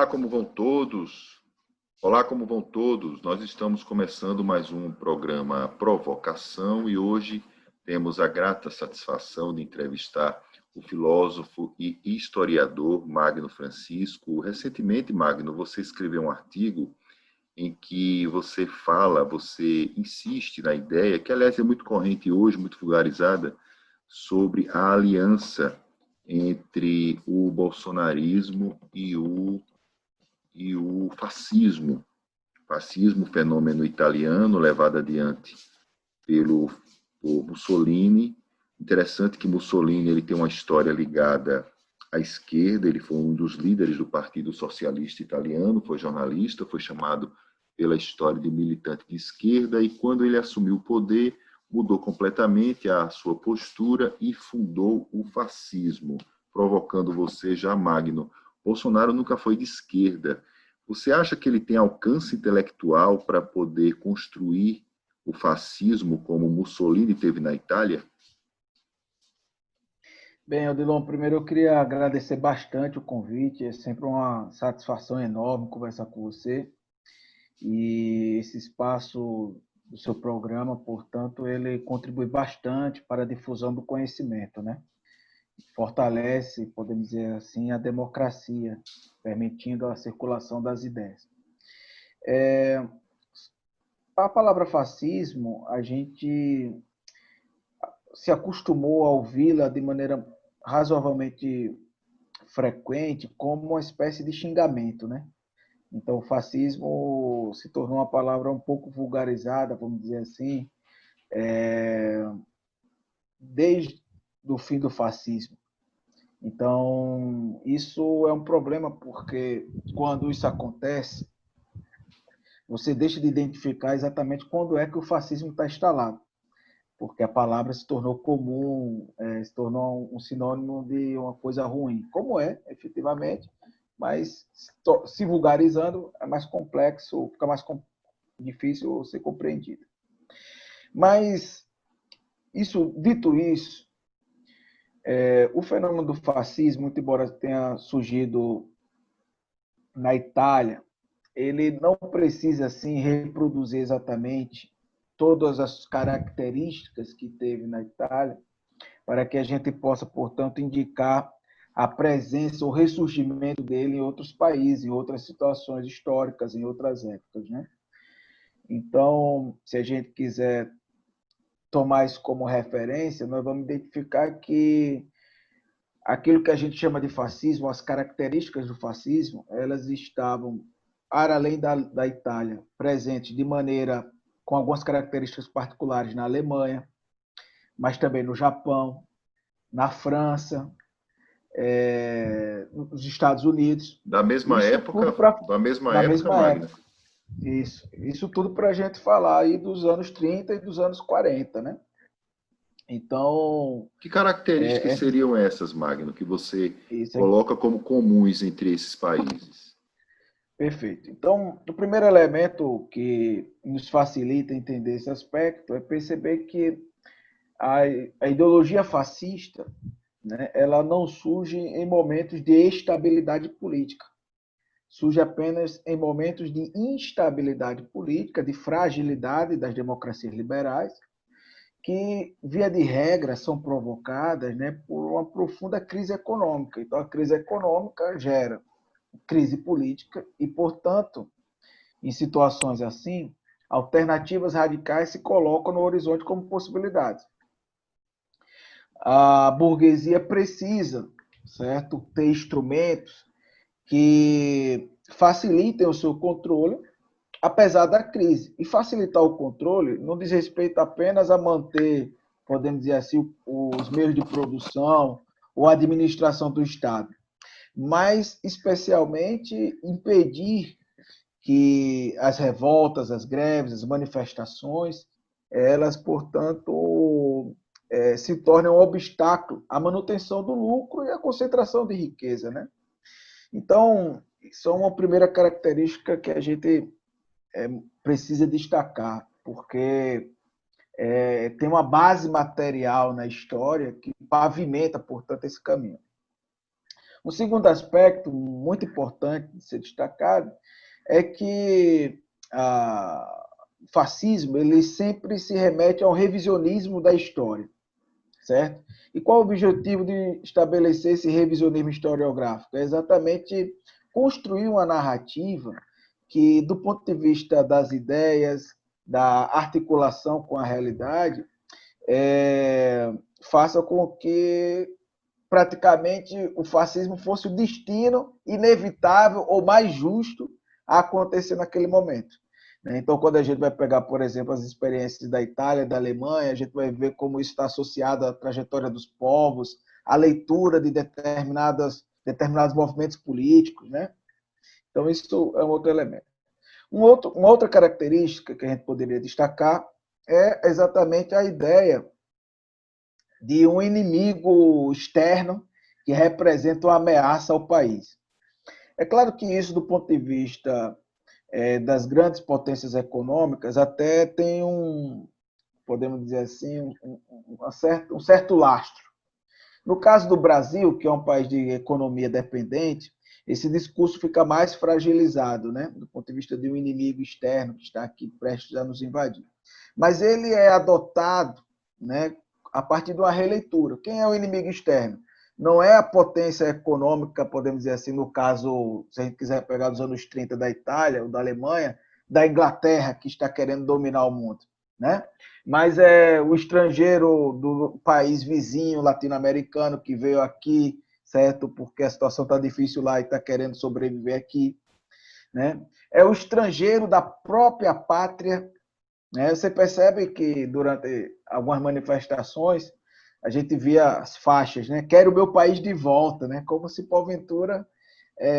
como vão todos? Olá, como vão todos? Nós estamos começando mais um programa Provocação e hoje temos a grata satisfação de entrevistar o filósofo e historiador Magno Francisco. Recentemente, Magno, você escreveu um artigo em que você insiste na ideia, que aliás é muito corrente hoje, muito vulgarizada, sobre a aliança entre o bolsonarismo e o fascismo. Fascismo, fenômeno italiano, levado adiante por Mussolini. Interessante que Mussolini ele tem uma história ligada à esquerda, ele foi um dos líderes do Partido Socialista Italiano, foi jornalista, foi chamado pela história de militante de esquerda, e quando ele assumiu o poder, mudou completamente a sua postura e fundou o fascismo, provocando você já, Magno. Bolsonaro nunca foi de esquerda. Você acha que ele tem alcance intelectual para poder construir o fascismo como Mussolini teve na Itália? Bem, Odilon, primeiro eu queria agradecer bastante o convite, é sempre uma satisfação enorme conversar com você. E esse espaço do seu programa, portanto, ele contribui bastante para a difusão do conhecimento, né? Fortalece, podemos dizer assim, a democracia, permitindo a circulação das ideias. A palavra fascismo, a gente se acostumou a ouvi-la de maneira razoavelmente frequente como uma espécie de xingamento, né? Então, o fascismo se tornou uma palavra um pouco vulgarizada, vamos dizer assim, desde o fim do fascismo. Então, isso é um problema porque quando isso acontece, você deixa de identificar exatamente quando é que o fascismo está instalado, porque a palavra se tornou comum, se tornou um sinônimo de uma coisa ruim, como é, efetivamente, mas se vulgarizando é mais complexo, fica mais difícil ser compreendido. Mas, dito isso, o fenômeno do fascismo, muito embora tenha surgido na Itália, ele não precisa assim reproduzir exatamente todas as características que teve na Itália para que a gente possa, portanto, indicar a presença, o ressurgimento dele em outros países, em outras situações históricas, em outras épocas, né? Então, se a gente quiser tomar isso como referência, nós vamos identificar que aquilo que a gente chama de fascismo, as características do fascismo, elas estavam, para além da Itália, presentes de maneira com algumas características particulares na Alemanha, mas também no Japão, na França, nos Estados Unidos. Da mesma Isso época, tudo para da mesma na época, mesma Magno. época. Isso tudo para a gente falar aí dos anos 30 e dos anos 40, né? Então, Que características seriam essas, Magno, que você isso é coloca como comuns entre esses países? perfeito. Então, o primeiro elemento que nos facilita entender esse aspecto é perceber que a, a ideologia fascista, né, ela não surge em momentos de estabilidade política. Surge apenas em momentos de instabilidade política, de fragilidade das democracias liberais, que, via de regra, são provocadas, né, por uma profunda crise econômica. Então, a crise econômica gera crise política e, portanto, em situações assim, alternativas radicais se colocam no horizonte como possibilidades. A burguesia precisa, certo, ter instrumentos que facilitem o seu controle, apesar da crise. E facilitar o controle não diz respeito apenas a manter, podemos dizer assim, os meios de produção ou a administração do Estado, mas especialmente impedir que as revoltas, as greves, as manifestações, elas, portanto, se tornem um obstáculo à manutenção do lucro e à concentração de riqueza, né? Então, isso é uma primeira característica que a gente precisa destacar, porque tem uma base material na história que pavimenta, portanto, esse caminho. Um segundo aspecto muito importante de ser destacado é que o fascismo ele sempre se remete ao revisionismo da história, certo? E qual o objetivo de estabelecer esse revisionismo historiográfico? É exatamente construir uma narrativa que, do ponto de vista das ideias, da articulação com a realidade, faça com que praticamente o fascismo fosse o destino inevitável ou mais justo a acontecer naquele momento. Então, quando a gente vai pegar, por exemplo, as experiências da Itália, da Alemanha, a gente vai ver como isso está associado à trajetória dos povos, à leitura de determinados movimentos políticos, né? Então, isso é um outro elemento. Uma outra característica que a gente poderia destacar é exatamente a ideia de um inimigo externo que representa uma ameaça ao país. É claro que isso, do ponto de vista das grandes potências econômicas, até tem podemos dizer assim, um certo lastro. No caso do Brasil, que é um país de economia dependente, esse discurso fica mais fragilizado, né, do ponto de vista de um inimigo externo que está aqui prestes a nos invadir. Mas ele é adotado, né, a partir de uma releitura. Quem é o inimigo externo? Não é a potência econômica, podemos dizer assim, no caso, se a gente quiser pegar dos anos 30 da Itália ou da Alemanha, da Inglaterra, que está querendo dominar o mundo, né? Mas é o estrangeiro do país vizinho latino-americano que veio aqui, certo? Porque a situação está difícil lá e está querendo sobreviver aqui, né? É o estrangeiro da própria pátria, né? Você percebe que durante algumas manifestações a gente via as faixas, né? Quero o meu país de volta, né? Como se porventura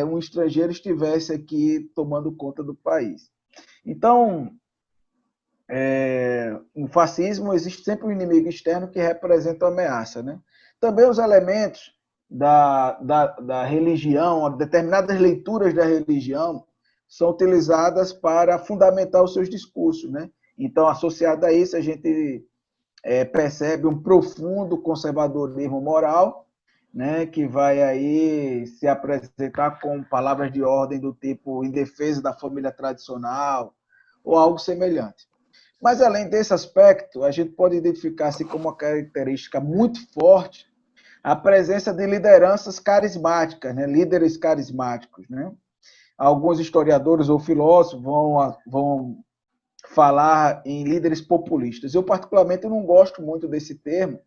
um estrangeiro estivesse aqui tomando conta do país. Então, no fascismo existe sempre um inimigo externo que representa uma ameaça, né? Também os elementos da religião, determinadas leituras da religião são utilizadas para fundamentar os seus discursos, né? Então, associado a isso, a gente percebe um profundo conservadorismo moral, né, que vai aí se apresentar com palavras de ordem do tipo em defesa da família tradicional ou algo semelhante. Mas, além desse aspecto, a gente pode identificar assim, como uma característica muito forte a presença de lideranças carismáticas, né, líderes carismáticos. Né? Alguns historiadores ou filósofos vão falar em líderes populistas. Eu, particularmente, não gosto muito desse termo,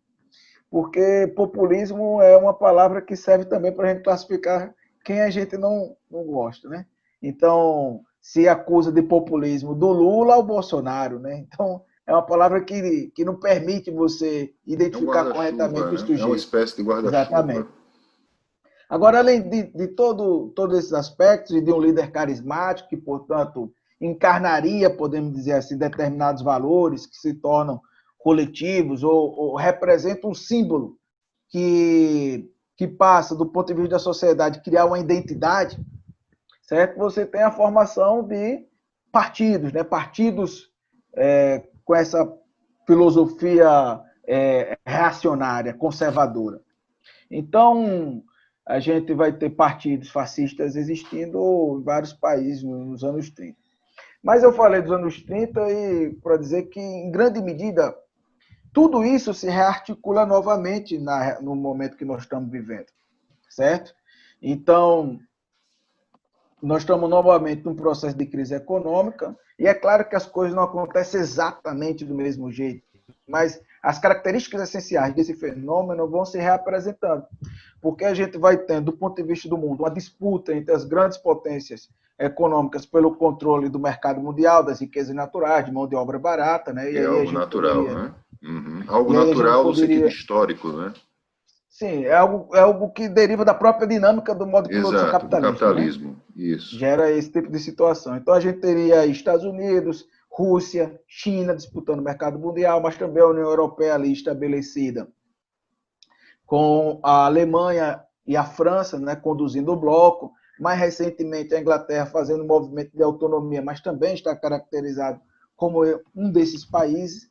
porque populismo é uma palavra que serve também para a gente classificar quem a gente não gosta. Né? Então, se acusa de populismo do Lula ao Bolsonaro. Né? Então, é uma palavra que não permite você identificar corretamente o né? É uma sujeito. espécie de guarda-chuva. Exatamente. Agora, além de todos esses aspectos, e de um líder carismático, que, portanto, encarnaria, podemos dizer assim, determinados valores que se tornam coletivos ou representam um símbolo que passa, do ponto de vista da sociedade, criar uma identidade, certo? Você tem a formação de partidos, né? Partidos com essa filosofia reacionária, conservadora. Então, a gente vai ter partidos fascistas existindo em vários países nos anos 30. Mas eu falei dos anos 30 e para dizer que, em grande medida, tudo isso se rearticula novamente no momento que nós estamos vivendo, certo? Então, nós estamos novamente num processo de crise econômica e é claro que as coisas não acontecem exatamente do mesmo jeito, mas as características essenciais desse fenômeno vão se reapresentando, porque a gente vai tendo, do ponto de vista do mundo, uma disputa entre as grandes potências econômicas pelo controle do mercado mundial, das riquezas naturais, de mão de obra barata, né? E aí algo natural, né? Algo aí natural no sentido histórico, né? Sim, é algo que deriva da própria dinâmica do modo de produção Exato, do capitalista, né? capitalismo, isso. Gera esse tipo de situação. Então, a gente teria Estados Unidos, Rússia, China disputando o mercado mundial, mas também a União Europeia ali estabelecida, com a Alemanha e a França, né, conduzindo o bloco. Mais recentemente, a Inglaterra fazendo um movimento de autonomia, mas também está caracterizado como um desses países.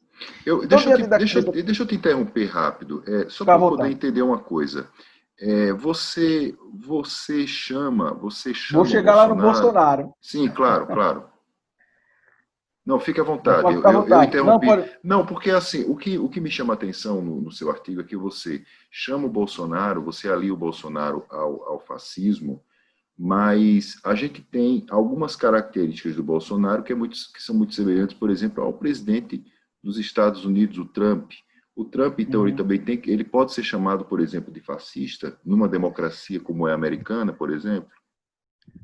Deixa eu te interromper rápido, só para eu poder entender uma coisa. você chama Vou o chegar lá no Bolsonaro? Bolsonaro. Sim, claro, claro. Não, fique à Mas vontade. pode ficar à Eu vontade. Não, interrompi. pode. Não, porque assim, o que me chama a atenção no seu artigo é que você chama o Bolsonaro, você alia o Bolsonaro ao fascismo, mas a gente tem algumas características do Bolsonaro que são muito semelhantes, por exemplo, ao presidente dos Estados Unidos, o Trump. O Trump, então, ele Uhum. também ele pode ser chamado, por exemplo, de fascista numa democracia como é a americana, por exemplo.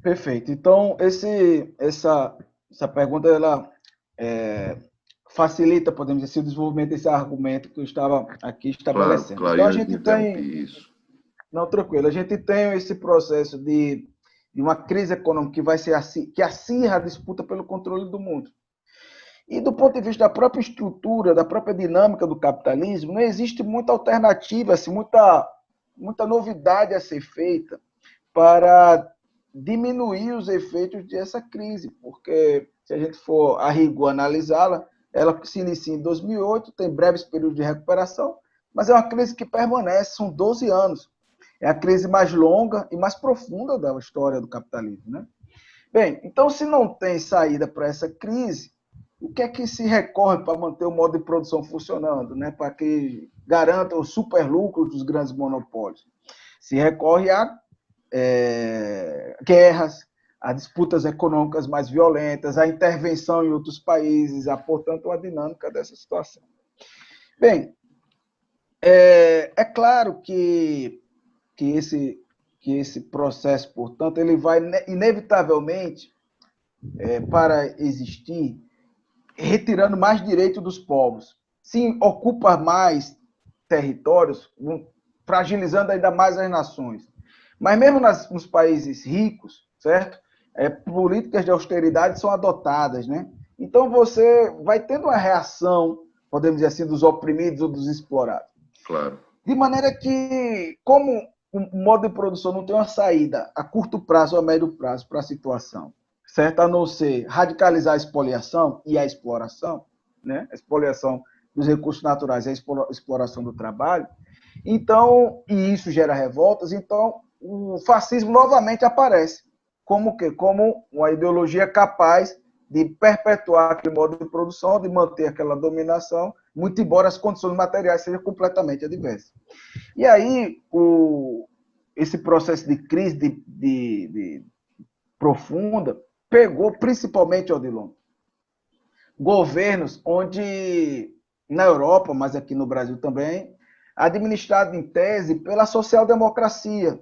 Perfeito. Então, essa pergunta ela facilita, podemos dizer, o desenvolvimento desse argumento que eu estava aqui Claro, estabelecendo. claro, Então, a eu gente interrompi tem, isso. não, tranquilo, a gente tem esse processo de uma crise econômica que vai ser que acirra a disputa pelo controle do mundo. E do ponto de vista da própria estrutura, da própria dinâmica do capitalismo, não existe muita alternativa, assim, muita novidade a ser feita para diminuir os efeitos dessa crise, porque se a gente for a rigor analisá-la, ela se inicia em 2008, tem breves períodos de recuperação, mas é uma crise que permanece, são 12 anos. É a crise mais longa e mais profunda da história do capitalismo, né? Bem, então se não tem saída para essa crise, o que é que se recorre para manter o modo de produção funcionando, né? Para que garanta os superlucros dos grandes monopólios? Se recorre a guerras, a disputas econômicas mais violentas, a intervenção em outros países, há, portanto, uma dinâmica dessa situação. Bem, é claro que esse processo, portanto, ele vai inevitavelmente, para existir, retirando mais direito dos povos. Se ocupa mais territórios, fragilizando ainda mais as nações. Mas mesmo nos países ricos, certo? Políticas de austeridade são adotadas, né? Então você vai tendo uma reação, podemos dizer assim, dos oprimidos ou dos explorados. Claro. De maneira que, como o modo de produção não tem uma saída a curto prazo ou a médio prazo para a situação, certo? A não ser radicalizar a expoliação e a exploração, né? A expoliação dos recursos naturais e a exploração do trabalho. Então, e isso gera revoltas, então o fascismo novamente aparece. Como que? Como uma ideologia capaz de perpetuar aquele modo de produção, de manter aquela dominação, muito embora as condições materiais sejam completamente adversas. E aí, esse processo de crise de profunda pegou principalmente, Odilon, governos onde, na Europa, mas aqui no Brasil também, administrado em tese pela social-democracia,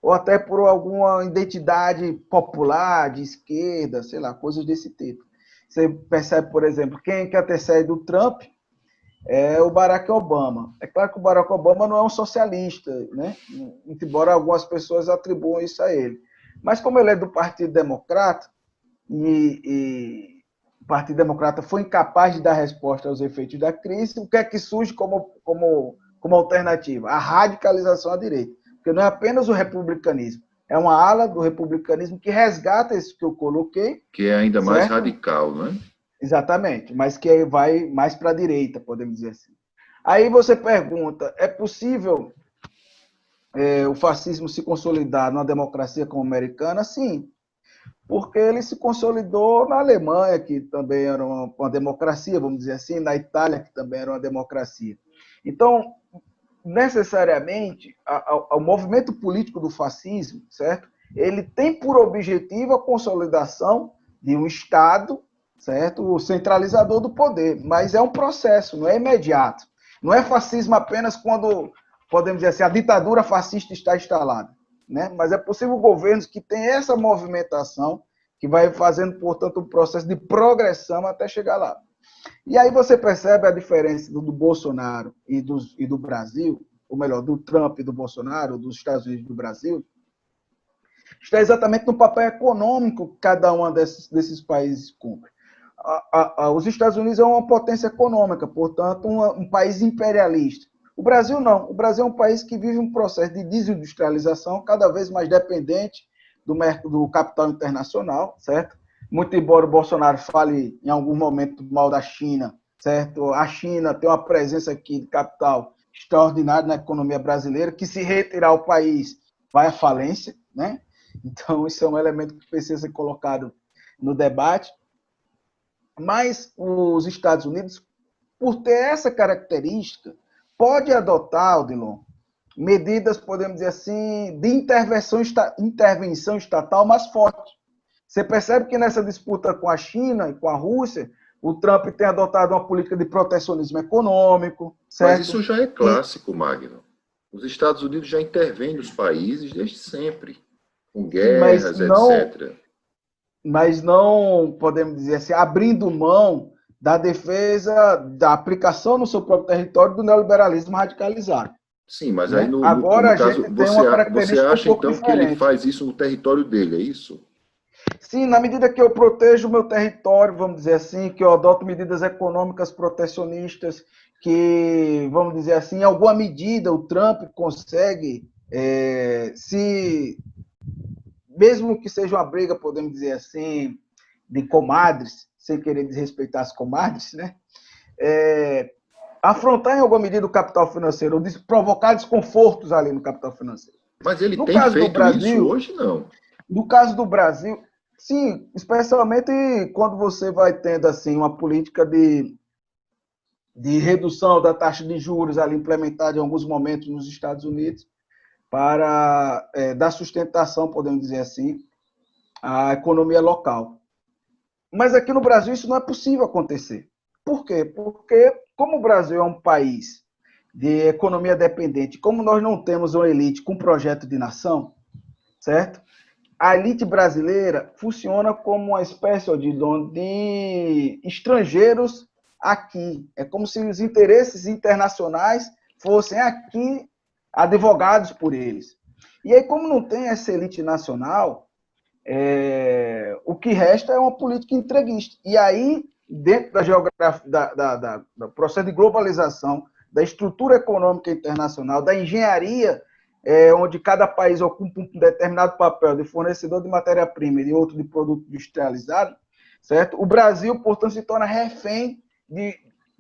ou até por alguma identidade popular, de esquerda, sei lá, coisas desse tipo. Você percebe, por exemplo, quem que antecede o Trump é o Barack Obama. É claro que o Barack Obama não é um socialista, né? Embora algumas pessoas atribuam isso a ele. Mas como ele é do Partido Democrata, e o Partido Democrata foi incapaz de dar resposta aos efeitos da crise, o que é que surge como alternativa? A radicalização à direita. Porque não é apenas o republicanismo, é uma ala do republicanismo que resgata isso que eu coloquei. Que é ainda mais certo? radical, não é? Exatamente, mas que vai mais para a direita, podemos dizer assim. Aí você pergunta, é possível o fascismo se consolidar numa democracia como a americana? Sim, porque ele se consolidou na Alemanha, que também era uma democracia, vamos dizer assim, na Itália, que também era uma democracia. Então, necessariamente, o movimento político do fascismo, certo? Ele tem por objetivo a consolidação de um Estado, certo? O centralizador do poder, mas é um processo, não é imediato. Não é fascismo apenas quando, podemos dizer assim, a ditadura fascista está instalada, né? Mas é possível governos que têm essa movimentação, que vai fazendo, portanto, um processo de progressão até chegar lá. E aí você percebe a diferença do Bolsonaro e do Brasil, ou melhor, do Trump e do Bolsonaro, dos Estados Unidos e do Brasil, está exatamente no papel econômico que cada um desses países cumpre. Os Estados Unidos é uma potência econômica, portanto, um país imperialista. O Brasil não. O Brasil é um país que vive um processo de desindustrialização cada vez mais dependente do capital internacional, certo? Muito embora o Bolsonaro fale em algum momento mal da China, certo? A China tem uma presença aqui de capital extraordinário na economia brasileira, que se retirar o país vai à falência, né? Então, isso é um elemento que precisa ser colocado no debate. Mas os Estados Unidos, por ter essa característica, pode adotar, Odilon, medidas, podemos dizer assim, de intervenção estatal mais forte. Você percebe que nessa disputa com a China e com a Rússia, o Trump tem adotado uma política de protecionismo econômico, Mas certo? isso já é clássico, Magno. Os Estados Unidos já intervêm nos países desde sempre, com Sim, guerras, etc. mas não podemos dizer assim, abrindo mão da defesa, da aplicação no seu próprio território do neoliberalismo radicalizado. Sim, mas aí Né? Agora no a caso, gente tem uma você característica um acha pouco então que ele diferente. faz isso no território dele, é isso? Sim, na medida que eu protejo o meu território, vamos dizer assim, que eu adoto medidas econômicas protecionistas, que, vamos dizer assim, em alguma medida o Trump consegue se, mesmo que seja uma briga, podemos dizer assim, de comadres, sem querer desrespeitar as comadres, né? Afrontar em alguma medida o capital financeiro, ou provocar desconfortos ali no capital financeiro. Mas ele No tem caso do feito isso Brasil, hoje, não? no caso do Brasil, sim, especialmente quando você vai tendo assim uma política de redução da taxa de juros ali implementada em alguns momentos nos Estados Unidos para dar sustentação, podemos dizer assim, à economia local. Mas aqui no Brasil isso não é possível acontecer. Por quê? Porque como o Brasil é um país de economia dependente, como nós não temos uma elite com projeto de nação, certo? A elite brasileira funciona como uma espécie de estrangeiros aqui. É como se os interesses internacionais fossem aqui advogados por eles. E aí, como não tem essa elite nacional, o que resta é uma política entreguista. E aí, dentro da geografia, do processo de globalização, da estrutura econômica internacional, da engenharia, onde cada país ocupa um determinado papel de fornecedor de matéria-prima e outro de produto industrializado, certo? O Brasil, portanto, se torna refém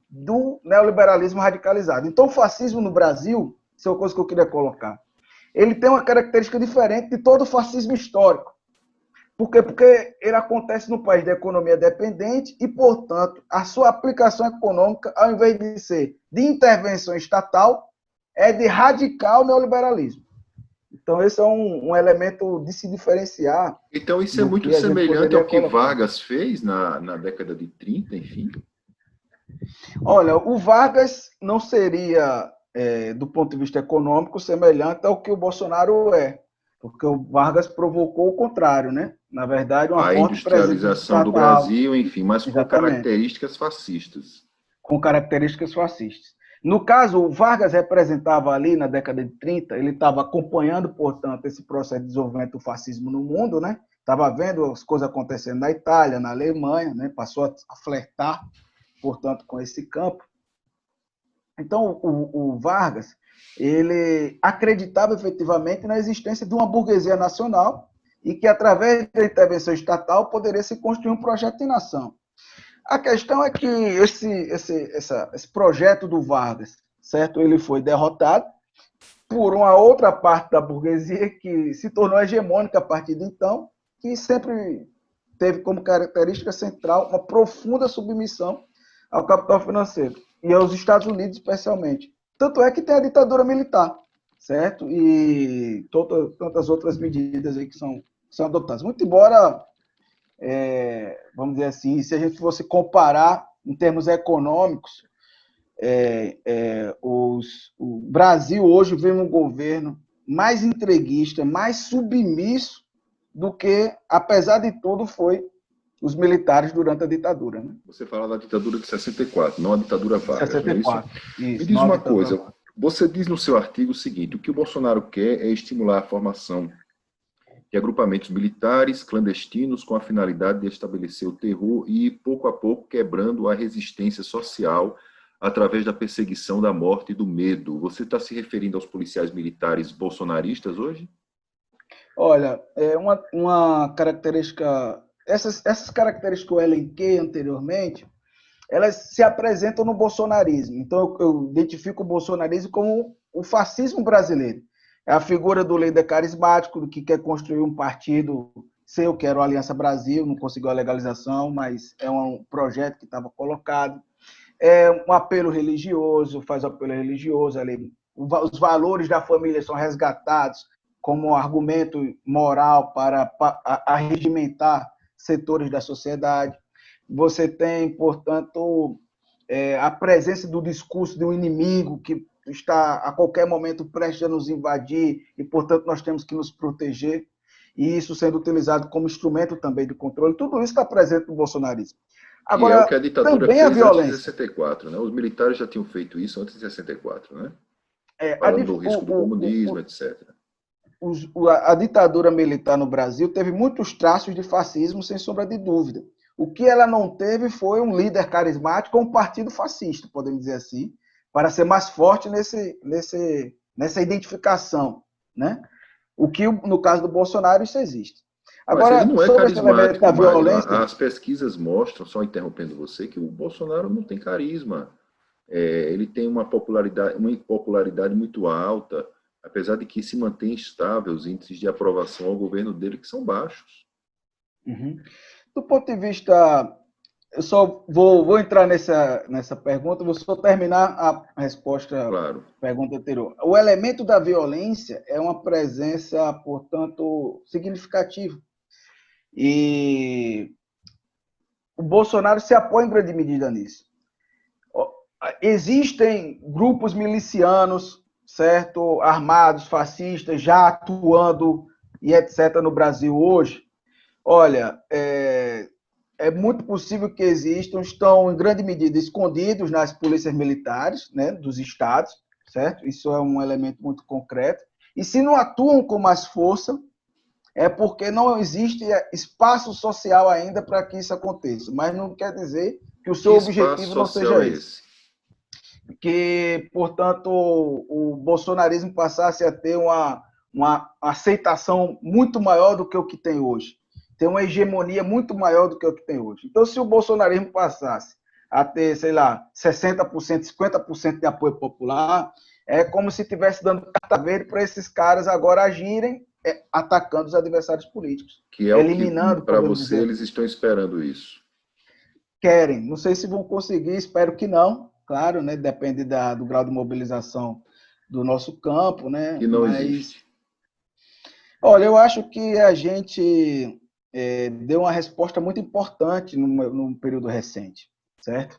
do neoliberalismo radicalizado. Então, o fascismo no Brasil, isso é uma coisa que eu queria colocar, ele tem uma característica diferente de todo o fascismo histórico. Por quê? Porque ele acontece no país da economia dependente e, portanto, a sua aplicação econômica, ao invés de ser de intervenção estatal, é de radical neoliberalismo. Então, esse é um elemento de se diferenciar Então isso é do muito que a gente semelhante poderia ao que colocar. Vargas fez na década de 30, enfim. Olha, o Vargas não seria, do ponto de vista econômico, semelhante ao que o Bolsonaro é, porque o Vargas provocou o contrário, né? Na verdade, uma A forte presença industrialização do estatal, Brasil, enfim, mas com exatamente, características fascistas. com características fascistas. No caso, o Vargas representava ali na década de 30, ele estava acompanhando, portanto, esse processo de desenvolvimento do fascismo no mundo, né? Estava vendo as coisas acontecendo na Itália, na Alemanha, né? Passou a flertar, portanto, com esse campo. Então, o Vargas, ele acreditava efetivamente na existência de uma burguesia nacional e que, através da intervenção estatal, poderia se construir um projeto de nação. A questão é que esse projeto do Vargas, certo? Ele foi derrotado por uma outra parte da burguesia que se tornou hegemônica a partir de então, que sempre teve como característica central uma profunda submissão ao capital financeiro e aos Estados Unidos especialmente. Tanto é que tem a ditadura militar, certo? E tantas outras medidas aí que são adotadas. Muito embora, vamos dizer assim, se a gente fosse comparar em termos econômicos, o Brasil hoje vem um governo mais entreguista, mais submisso do que, apesar de tudo, foi os militares durante a ditadura. Né? Você fala da ditadura de 64, não a ditadura Vargas, não é isso? 64, Me isso, diz não a uma ditadura coisa, Vargas. você diz no seu artigo o seguinte, o que o Bolsonaro quer é estimular a formação de agrupamentos militares clandestinos com a finalidade de estabelecer o terror e, pouco a pouco, quebrando a resistência social através da perseguição, da morte e do medo. Você está se referindo aos policiais militares bolsonaristas hoje? Olha, uma característica... Essas características que eu elenquei anteriormente, elas se apresentam no bolsonarismo. Então, eu identifico o bolsonarismo como o fascismo brasileiro. É a figura do líder carismático, que quer construir um partido. Sei, eu quero a Aliança Brasil, não conseguiu a legalização, mas é um projeto que estava colocado. É um apelo religioso, faz apelo religioso ali. Os valores da família são resgatados como argumento moral para arregimentar setores da sociedade. Você tem, portanto, a presença do discurso de um inimigo que está a qualquer momento prestes a nos invadir e, portanto, nós temos que nos proteger, e isso sendo utilizado como instrumento também de controle. Tudo isso está presente no bolsonarismo. Que é o que Agora, a ditadura também a fez antes de violência. 64, né? Os militares já tinham feito isso antes de 64, né? É, Falando do risco do comunismo, etc. A ditadura militar no Brasil teve muitos traços de fascismo, sem sombra de dúvida. O que ela não teve foi um líder carismático ou um partido fascista, podemos dizer assim, para ser mais forte nessa identificação, né? O que, no caso do Bolsonaro, isso existe. Mas ele Agora, não é sobre esse elemento carismático, da Magno. violência... As pesquisas mostram, só interrompendo você, que o Bolsonaro não tem carisma. Ele tem uma popularidade muito alta, apesar de que se mantém estável os índices de aprovação ao governo dele, que são baixos. Uhum. Do ponto de vista... Eu só vou entrar nessa pergunta, vou só terminar a resposta Claro. à pergunta anterior. O elemento da violência é uma presença, portanto, significativa. E o Bolsonaro se apoia em grande medida nisso. Existem grupos milicianos, certo, armados, fascistas, já atuando e etc. no Brasil hoje. Olha, é muito possível que existam, estão em grande medida escondidos nas polícias militares, né, dos estados, certo? Isso é um elemento muito concreto. E se não atuam com mais força, é porque não existe espaço social ainda para que isso aconteça. Mas não quer dizer que o seu objetivo não seja esse. Que, portanto, o bolsonarismo passasse a ter uma aceitação muito maior do que o que tem hoje. Tem uma hegemonia muito maior do que o que tem hoje. Então, se o bolsonarismo passasse a ter, sei lá, 60%, 50% de apoio popular, é como se estivesse dando carta verde para esses caras agora agirem atacando os adversários políticos. Que é eliminando, o que, para você, dizer, eles estão esperando isso. Querem. Não sei se vão conseguir, espero que não. Claro, né? Depende do grau de mobilização do nosso campo, né? Que não existe. Olha, eu acho que a gente deu uma resposta muito importante num período recente, certo?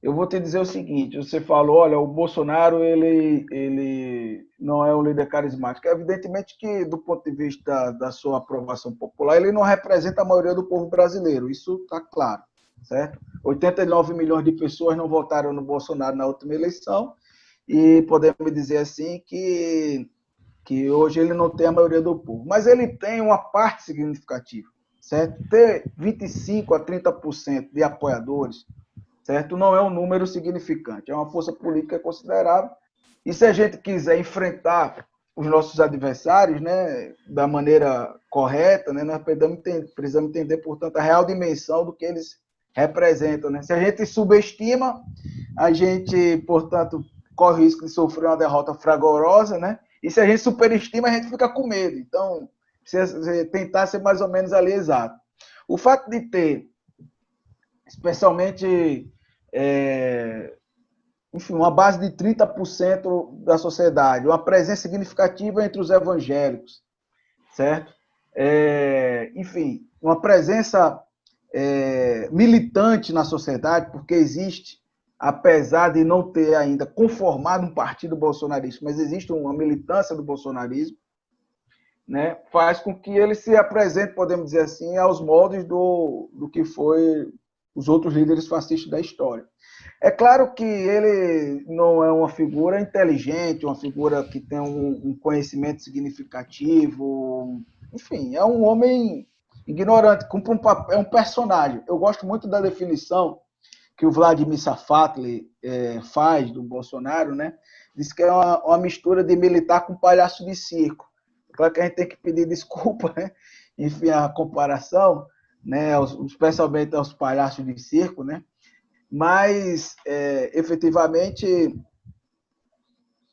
Eu vou te dizer o seguinte, você falou, olha, o Bolsonaro, ele não é um líder carismático. Evidentemente que, do ponto de vista da sua aprovação popular, ele não representa a maioria do povo brasileiro, isso está claro, certo? 89 milhões de pessoas não votaram no Bolsonaro na última eleição, e podemos dizer assim que hoje ele não tem a maioria do povo, mas ele tem uma parte significativa, certo? Ter 25% a 30% de apoiadores, certo? Não é um número significante, é uma força política considerável. E se a gente quiser enfrentar os nossos adversários, né, da maneira correta, né, nós precisamos entender, portanto, a real dimensão do que eles representam, né? Se a gente subestima, a gente, portanto, corre o risco de sofrer uma derrota fragorosa, né? E se a gente superestima, a gente fica com medo. Então, precisa tentar ser mais ou menos ali exato. O fato de ter, especialmente, enfim, uma base de 30% da sociedade, uma presença significativa entre os evangélicos, certo? Enfim, uma presença militante na sociedade, porque existe, apesar de não ter ainda conformado um partido bolsonarista, mas existe uma militância do bolsonarismo, né? Faz com que ele se apresente, podemos dizer assim, aos moldes do que foi os outros líderes fascistas da história. É claro que ele não é uma figura inteligente, uma figura que tem um conhecimento significativo, enfim, é um homem ignorante, cumpre é um personagem. Eu gosto muito da definição que o Vladimir Safatli faz do Bolsonaro, né? Diz que é uma mistura de militar com palhaço de circo. Claro que a gente tem que pedir desculpa, né? Enfim, a comparação, né, especialmente aos palhaços de circo, né? Mas, efetivamente,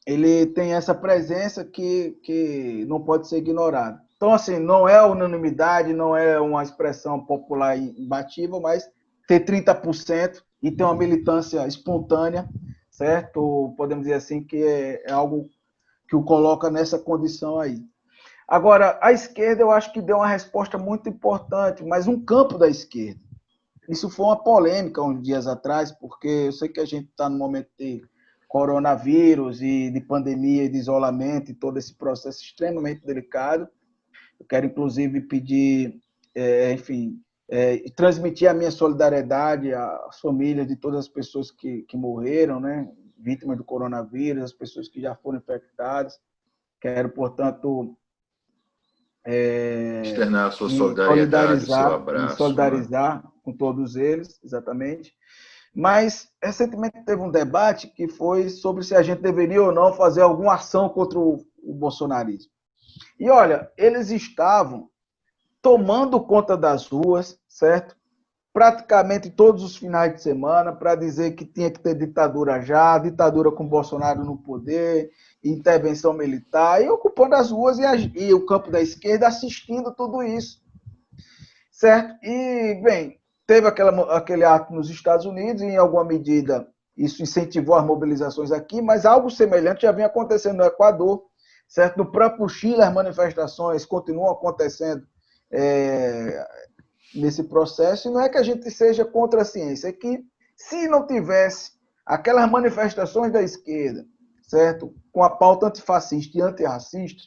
ele tem essa presença que não pode ser ignorada. Então, assim, não é unanimidade, não é uma expressão popular imbatível, mas ter 30% e ter uma militância espontânea, certo? Podemos dizer assim que é algo que o coloca nessa condição aí. Agora, a esquerda eu acho que deu uma resposta muito importante, mas um campo da esquerda. Isso foi uma polêmica uns dias atrás, porque eu sei que a gente está no momento de coronavírus e de pandemia e de isolamento e todo esse processo extremamente delicado. Eu quero, inclusive, pedir, enfim, transmitir a minha solidariedade às famílias de todas as pessoas que morreram, né? Vítimas do coronavírus, as pessoas que já foram infectadas. Quero, portanto, Externar a sua solidariedade, o seu me abraço, né? solidarizar com todos eles, exatamente. Mas, recentemente teve um debate que foi sobre se a gente deveria ou não fazer alguma ação contra o bolsonarismo. E, olha, eles estavam tomando conta das ruas, certo? Praticamente todos os finais de semana, para dizer que tinha que ter ditadura já, ditadura com Bolsonaro no poder, intervenção militar, e ocupando as ruas e o campo da esquerda assistindo tudo isso, certo? E, bem, teve aquele ato nos Estados Unidos, e em alguma medida isso incentivou as mobilizações aqui, mas algo semelhante já vinha acontecendo no Equador, certo? No próprio Chile, as manifestações continuam acontecendo nesse processo, e não é que a gente seja contra a ciência, é que se não tivesse aquelas manifestações da esquerda, certo? Com a pauta antifascista e antirracista,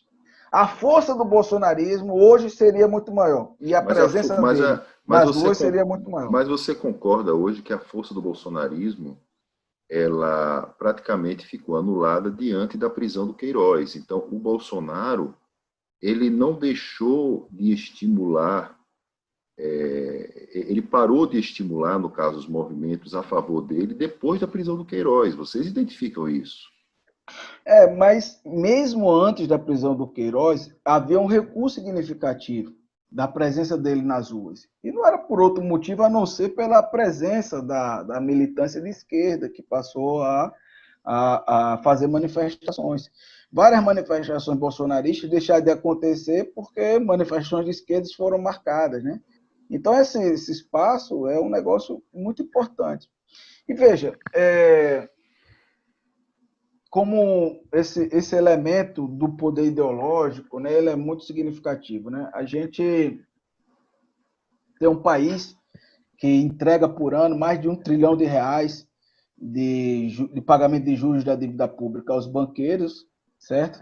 a força do bolsonarismo hoje seria muito maior. E a presença dele nas ruas seria muito maior. Mas você concorda hoje que a força do bolsonarismo ela praticamente ficou anulada diante da prisão do Queiroz. Então, o Bolsonaro ele não deixou de estimular, ele parou de estimular, no caso, os movimentos a favor dele depois da prisão do Queiroz. Vocês identificam isso? Mas mesmo antes da prisão do Queiroz, havia um recuo significativo da presença dele nas ruas. E não era por outro motivo a não ser pela presença da militância de esquerda, que passou a fazer manifestações. Várias manifestações bolsonaristas deixaram de acontecer porque manifestações de esquerda foram marcadas, né? Então, esse espaço é um negócio muito importante. E veja, como esse elemento do poder ideológico, né, ele é muito significativo, né? A gente tem um país que entrega por ano mais de R$ 1 trilhão de pagamento de juros da dívida pública aos banqueiros, certo?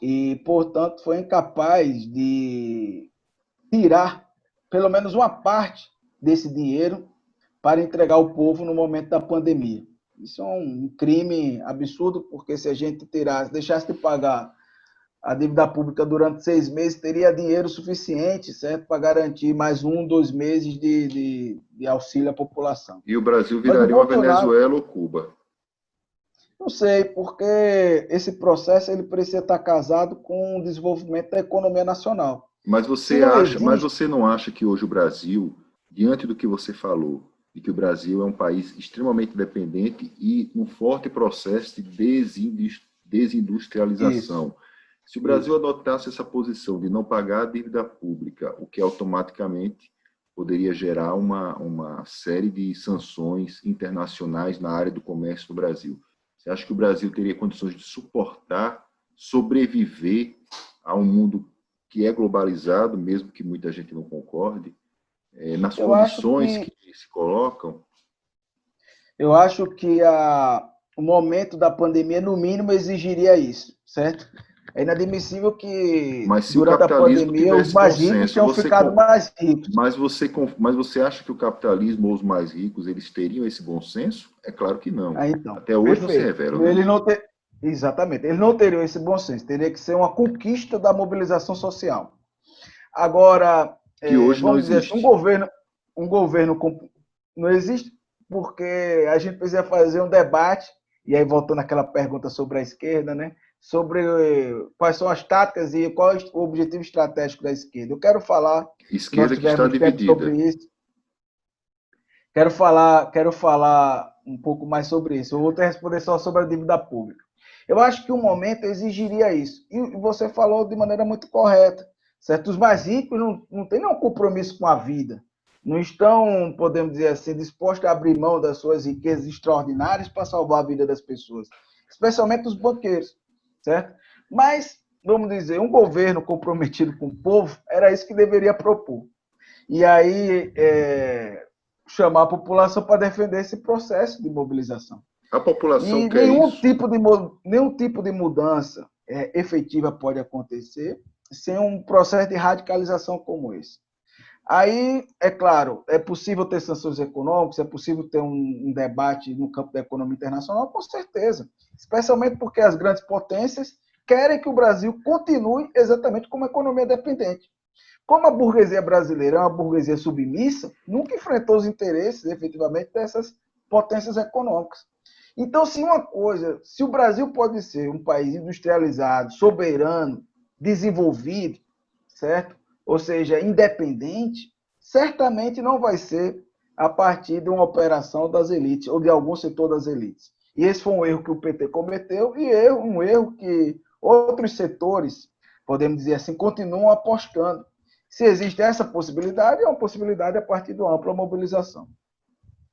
E, portanto, foi incapaz de tirar pelo menos uma parte desse dinheiro para entregar ao povo no momento da pandemia. Isso é um crime absurdo, porque se a gente deixasse de pagar a dívida pública durante 6 meses, teria dinheiro suficiente, certo, para garantir mais 1, 2 meses de auxílio à população. E o Brasil Mas o viraria uma Bolsonaro, Venezuela ou Cuba? não sei, porque esse processo ele precisa estar casado com o desenvolvimento da economia nacional. Mas Se não existe, você não acha que hoje o Brasil, diante do que você falou, de que o Brasil é um país extremamente dependente e um forte processo de isso, desindustrialização, se o Brasil isso. adotasse essa posição de não pagar a dívida pública, o que automaticamente poderia gerar uma série de sanções internacionais na área do comércio do Brasil. Você acha que o Brasil teria condições de suportar, sobreviver a um mundo que é globalizado, mesmo que muita gente não concorde, nas Eu acho condições que que se colocam? Eu acho que o momento da pandemia, no mínimo, exigiria isso, certo? É inadmissível que, Mas se o durante a capitalismo pandemia, os tivesse mais ricos consenso, tenham ficado mais ricos. mas você acha que o capitalismo ou os mais ricos eles teriam esse bom senso? É claro que não. Aí, então, Até hoje não se perfeito. revela, né? Exatamente. Eles não teriam esse bom senso. Teria que ser uma conquista da mobilização social. Agora, Que hoje não vamos dizer assim, existe. um governo não existe porque a gente precisa fazer um debate, e aí voltando àquela pergunta sobre a esquerda, né? quais são as táticas e qual é o objetivo estratégico da esquerda. Eu quero falar, Esquerda nós que está tivemos tempo dividida. sobre isso. Quero falar um pouco mais sobre isso. Eu vou responder só sobre a dívida pública. Eu acho que o momento exigiria isso. E você falou de maneira muito correta. Certo? Os mais ricos não têm nenhum compromisso com a vida. Não estão, podemos dizer assim, dispostos a abrir mão das suas riquezas extraordinárias para salvar a vida das pessoas. Especialmente os banqueiros. Certo? Mas, vamos dizer, um governo comprometido com o povo, era isso que deveria propor. E aí, chamar a população para defender esse processo de mobilização. A população E quer isso. nenhum tipo de mudança efetiva pode acontecer sem um processo de radicalização como esse. Aí, é claro, é possível ter sanções econômicas, é possível ter um debate no campo da economia internacional, com certeza. Especialmente porque as grandes potências querem que o Brasil continue exatamente como economia dependente. Como a burguesia brasileira é uma burguesia submissa, nunca enfrentou os interesses, efetivamente, dessas potências econômicas. Então, se o Brasil pode ser um país industrializado, soberano, desenvolvido, certo? Ou seja, independente, certamente não vai ser a partir de uma operação das elites ou de algum setor das elites. E esse foi um erro que o PT cometeu e um erro que outros setores, podemos dizer assim, continuam apostando. Se existe essa possibilidade, é uma possibilidade a partir de uma ampla mobilização.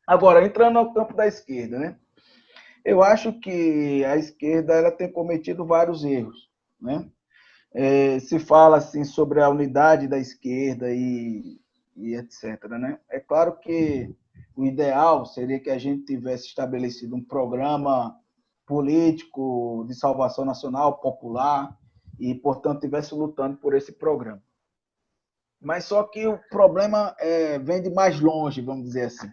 Agora, entrando no campo da esquerda, né? Eu acho que a esquerda ela tem cometido vários erros, né? Se fala assim sobre a unidade da esquerda e etc, né? É claro que o ideal seria que a gente tivesse estabelecido um programa político de salvação nacional popular e, portanto, estivesse lutando por esse programa. Mas só que o problema vem de mais longe, vamos dizer assim.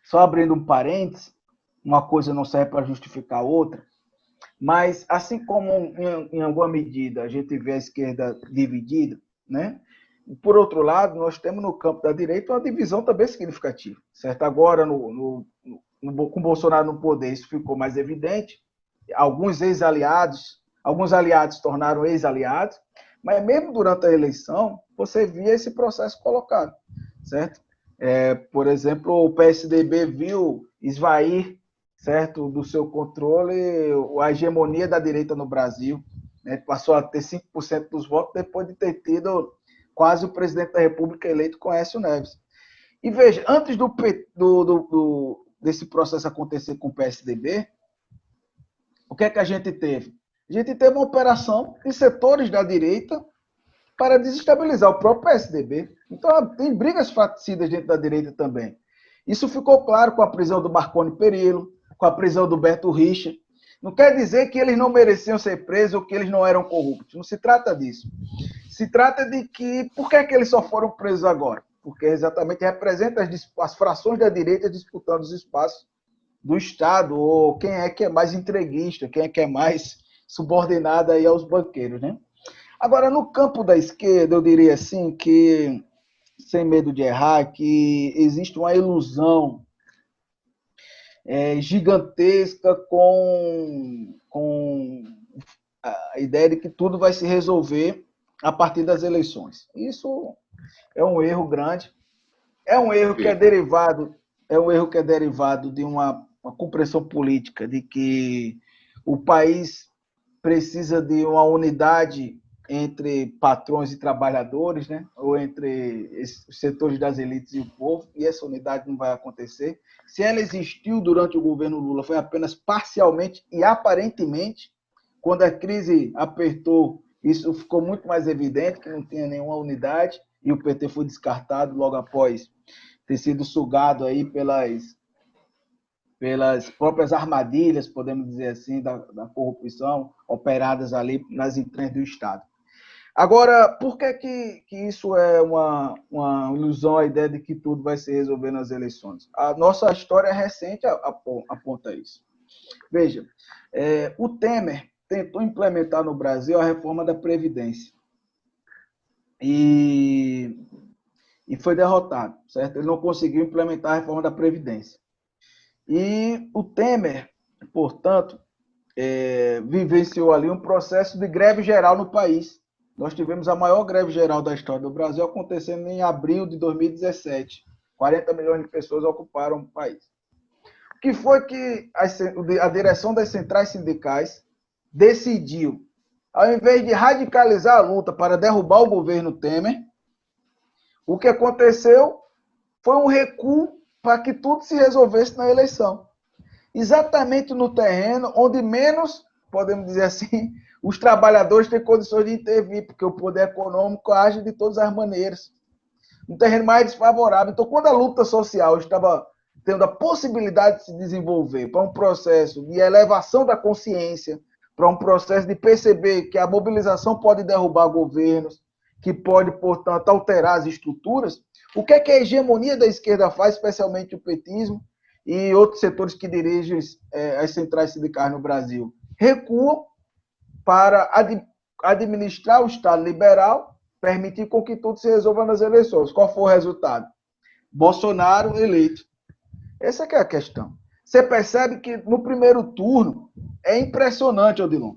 Só abrindo um parênteses, uma coisa não serve para justificar a outra, mas assim como em alguma medida a gente vê a esquerda dividida, né? Por outro lado, nós temos no campo da direita uma divisão também significativa, certo? Agora, com Bolsonaro no poder, isso ficou mais evidente. Alguns aliados se tornaram ex-aliados, mas mesmo durante a eleição, você via esse processo colocado, certo? Por exemplo, o PSDB viu esvair, certo, do seu controle a hegemonia da direita no Brasil, né? Passou a ter 5% dos votos depois de ter tido quase o presidente da República eleito com Aécio Neves. E veja, antes desse processo acontecer com o PSDB, o que é que a gente teve? A gente teve uma operação em setores da direita para desestabilizar o próprio PSDB. Então, tem brigas fratricidas dentro da direita também. Isso ficou claro com a prisão do Marconi Perillo, com a prisão do Beto Richa. Não quer dizer que eles não mereciam ser presos ou que eles não eram corruptos. Não se trata disso. Se trata de que... Por que é que eles só foram presos agora? Porque exatamente representa as frações da direita disputando os espaços do Estado, ou quem é que é mais entreguista, quem é que é mais subordinado aí aos banqueiros, né? Agora, no campo da esquerda, eu diria assim que, sem medo de errar, que existe uma ilusão gigantesca com a ideia de que tudo vai se resolver a partir das eleições. Isso é um erro grande, é um erro que é derivado de uma compreensão política de que o país precisa de uma unidade entre patrões e trabalhadores, né? Ou entre os setores das elites e o povo, e essa unidade não vai acontecer. Se ela existiu durante o governo Lula, foi apenas parcialmente e aparentemente. Quando a crise apertou, isso ficou muito mais evidente, que não tinha nenhuma unidade, e o PT foi descartado logo após ter sido sugado aí pelas próprias armadilhas, podemos dizer assim, da corrupção operadas ali nas entranhas do Estado. Agora, por que isso é uma ilusão, a ideia de que tudo vai se resolver nas eleições? A nossa história recente aponta isso. Veja, o Temer tentou implementar no Brasil a reforma da Previdência. E foi derrotado, certo? Ele não conseguiu implementar a reforma da Previdência. E o Temer, portanto, vivenciou ali um processo de greve geral no país. Nós tivemos a maior greve geral da história do Brasil acontecendo em abril de 2017. 40 milhões de pessoas ocuparam o país. O que foi que a direção das centrais sindicais decidiu, ao invés de radicalizar a luta para derrubar o governo Temer, o que aconteceu foi um recuo para que tudo se resolvesse na eleição. Exatamente no terreno onde menos, podemos dizer assim, os trabalhadores têm condições de intervir, porque o poder econômico age de todas as maneiras. Um terreno mais desfavorável. Então, quando a luta social estava tendo a possibilidade de se desenvolver para um processo de elevação da consciência, para um processo de perceber que a mobilização pode derrubar governos, que pode, portanto, alterar as estruturas, o que é que a hegemonia da esquerda faz, especialmente o petismo e outros setores que dirigem as centrais sindicais no Brasil? Recuam para administrar o Estado liberal, permitir com que tudo se resolva nas eleições. Qual foi o resultado? Bolsonaro eleito. Essa que é a questão. Você percebe que no primeiro turno é impressionante, Odilon.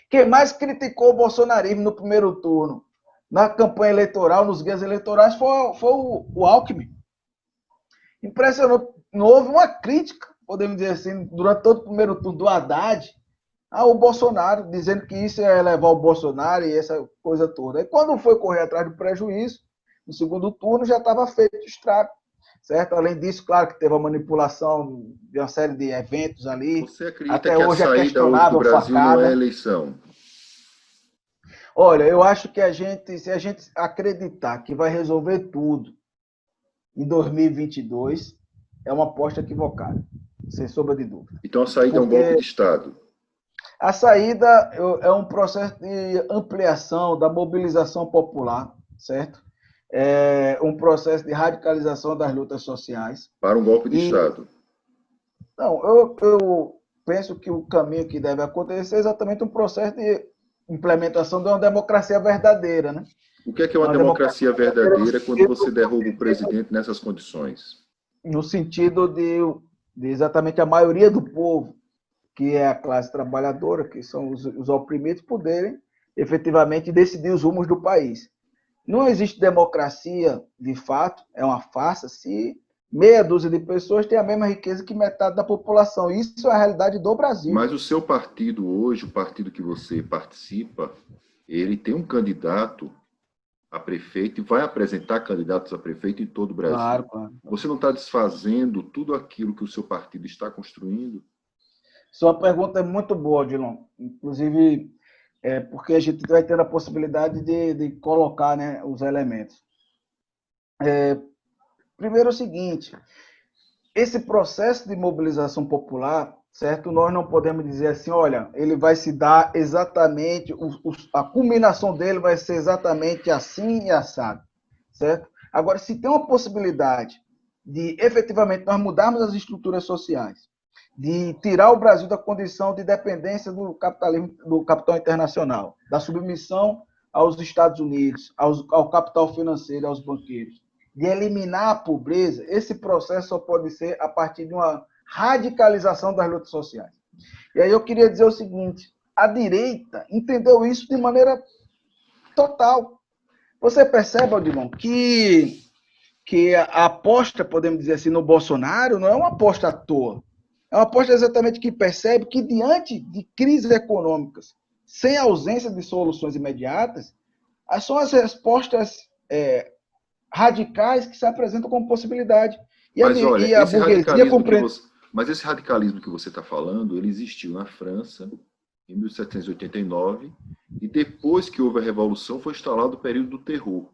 Quem mais criticou o bolsonarismo no primeiro turno, na campanha eleitoral, nos guias eleitorais, foi o Alckmin. Impressionante. Não houve uma crítica, podemos dizer assim, durante todo o primeiro turno do Haddad, ao Bolsonaro, dizendo que isso ia elevar o Bolsonaro e essa coisa toda. E quando foi correr atrás do prejuízo, no segundo turno já estava feito o estrago. Certo? Além disso, claro que teve a manipulação de uma série de eventos ali. Você acredita até que hoje a saída hoje do Brasil facada. não é eleição? Olha, eu acho que se a gente acreditar que vai resolver tudo em 2022, é uma aposta equivocada, sem sombra de dúvida. Então a saída é um golpe de Estado? A saída é um processo de ampliação da mobilização popular, certo? É um processo de radicalização das lutas sociais. Para um golpe de Estado? Não, eu penso que o caminho que deve acontecer é exatamente um processo de implementação de uma democracia verdadeira, né? O que é uma democracia verdadeira quando você derruba o presidente nessas condições? No sentido de exatamente a maioria do povo, que é a classe trabalhadora, que são os oprimidos, poderem efetivamente decidir os rumos do país. Não existe democracia, de fato, é uma farsa, se meia dúzia de pessoas tem a mesma riqueza que metade da população. Isso é a realidade do Brasil. Mas o seu partido hoje, o partido que você participa, ele tem um candidato a prefeito e vai apresentar candidatos a prefeito em todo o Brasil. Claro, claro. Você não está desfazendo tudo aquilo que o seu partido está construindo? Sua pergunta é muito boa, Odilon. Inclusive, porque a gente vai ter a possibilidade de colocar, né, os elementos. Primeiro é o seguinte, esse processo de mobilização popular, certo? Nós não podemos dizer assim, olha, ele vai se dar exatamente, a culminação dele vai ser exatamente assim e assado, certo? Agora, se tem uma possibilidade de, efetivamente, nós mudarmos as estruturas sociais, de tirar o Brasil da condição de dependência do capitalismo, do capital internacional, da submissão aos Estados Unidos, ao capital financeiro, aos banqueiros, de eliminar a pobreza, esse processo só pode ser a partir de uma radicalização das lutas sociais. E aí eu queria dizer o seguinte, a direita entendeu isso de maneira total. Você percebe, Odilon, que a aposta, podemos dizer assim, no Bolsonaro não é uma aposta à toa. É uma aposta exatamente que percebe que, diante de crises econômicas, sem ausência de soluções imediatas, são as respostas radicais que se apresentam como possibilidade. Mas esse radicalismo que você está falando, ele existiu na França, em 1789, e depois que houve a Revolução, foi instalado o período do terror.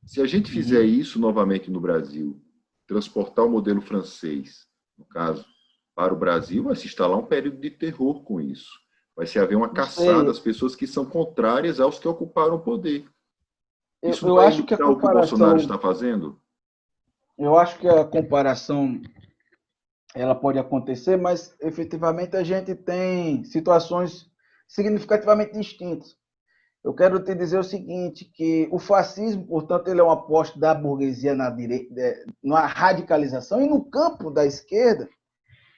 Se a gente fizer isso novamente no Brasil, transportar o modelo francês, no caso, para o Brasil, vai se instalar um período de terror com isso. Vai se haver uma caçada às pessoas que são contrárias aos que ocuparam o poder. Isso não é o que o Bolsonaro está fazendo? Eu acho que a comparação ela pode acontecer, mas efetivamente a gente tem situações significativamente distintas. Eu quero te dizer o seguinte, que o fascismo, portanto, ele é uma aposta da burguesia na radicalização, e no campo da esquerda,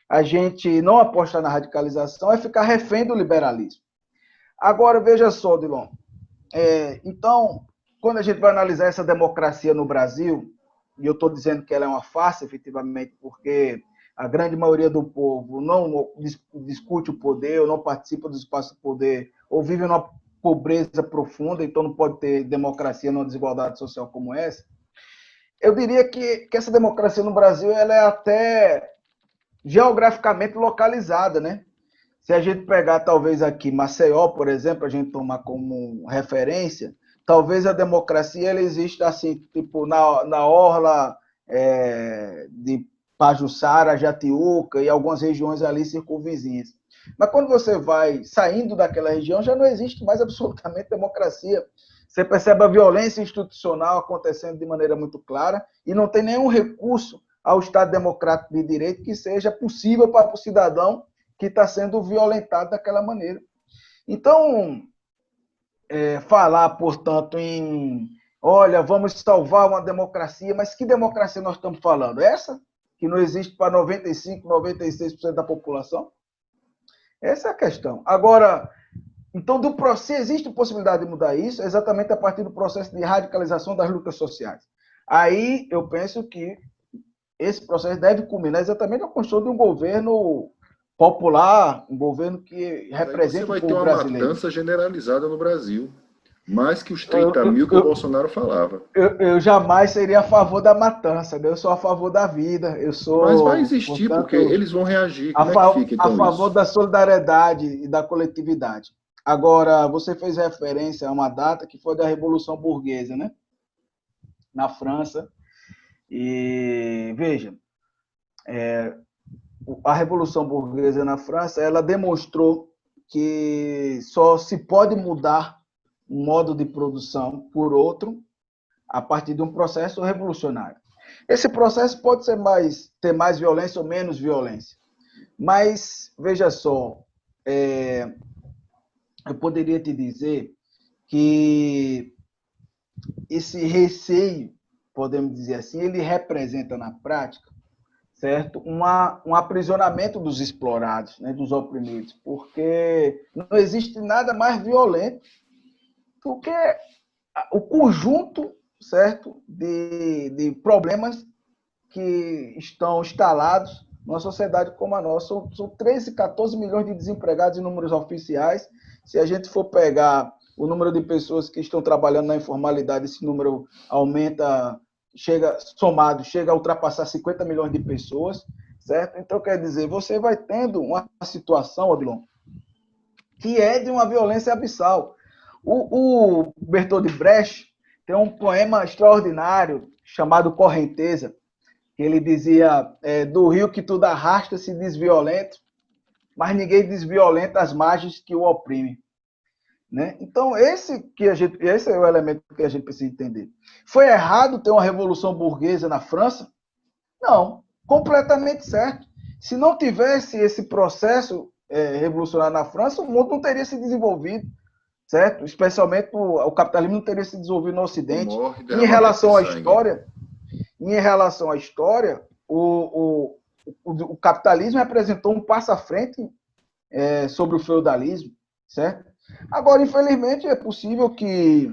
a gente não apostar na radicalização é ficar refém do liberalismo. Agora, veja só, Dilon. Então, quando a gente vai analisar essa democracia no Brasil, e eu estou dizendo que ela é uma farsa, efetivamente, porque a grande maioria do povo não discute o poder, ou não participa do espaço de poder, ou vive numa pobreza profunda, então não pode ter democracia numa desigualdade social como essa. Eu diria que essa democracia no Brasil ela é até geograficamente localizada, né? Se a gente pegar, talvez, aqui Maceió, por exemplo, a gente tomar como referência, talvez a democracia ela exista assim, tipo, na orla de Pajuçara, Jatiuca e algumas regiões ali circunvizinhas. Mas quando você vai saindo daquela região, já não existe mais absolutamente democracia. Você percebe a violência institucional acontecendo de maneira muito clara e não tem nenhum recurso ao Estado Democrático de Direito que seja possível para o cidadão que está sendo violentado daquela maneira. Então, falar, portanto, olha, vamos salvar uma democracia, mas que democracia nós estamos falando? Essa? Que não existe para 95%, 96% da população? Essa é a questão. Agora, então, se existe possibilidade de mudar isso, é exatamente a partir do processo de radicalização das lutas sociais. Aí, eu penso que esse processo deve culminar exatamente na construção de um governo popular, um governo que represente o povo brasileiro. Você vai ter uma matança generalizada no Brasil, mais que os 30 mil que o Bolsonaro falava. Eu jamais seria a favor da matança, né? Eu sou a favor da vida. Mas vai existir, portanto, porque eles vão reagir. Como é que fica, então, a favor da solidariedade e da coletividade. Agora, você fez referência a uma data que foi da Revolução Burguesa, né? Na França. E, veja, a Revolução Burguesa na França, ela demonstrou que só se pode mudar um modo de produção por outro a partir de um processo revolucionário. Esse processo pode ter mais violência ou menos violência, mas, veja só, eu poderia te dizer que esse receio, podemos dizer assim, ele representa na prática, certo? Um aprisionamento dos explorados, né, dos oprimidos, porque não existe nada mais violento do que o conjunto, certo, de problemas que estão instalados numa sociedade como a nossa. São 13, 14 milhões de desempregados em números oficiais. Se a gente for pegar o número de pessoas que estão trabalhando na informalidade, esse número aumenta, chega a ultrapassar 50 milhões de pessoas, certo? Então, quer dizer, você vai tendo uma situação, Odilon, que é de uma violência abissal. O Bertolt Brecht tem um poema extraordinário chamado Correnteza, que ele dizia, do rio que tudo arrasta se desviolento, mas ninguém desviolenta as margens que o oprimem. Né? Então, esse é o elemento que a gente precisa entender. Foi errado ter uma revolução burguesa na França? Não, completamente certo. Se não tivesse esse processo revolucionário na França, o mundo não teria se desenvolvido, certo? Especialmente o capitalismo não teria se desenvolvido no Ocidente. Em relação à história, o capitalismo representou um passo à frente sobre o feudalismo, certo? Agora, infelizmente, é possível que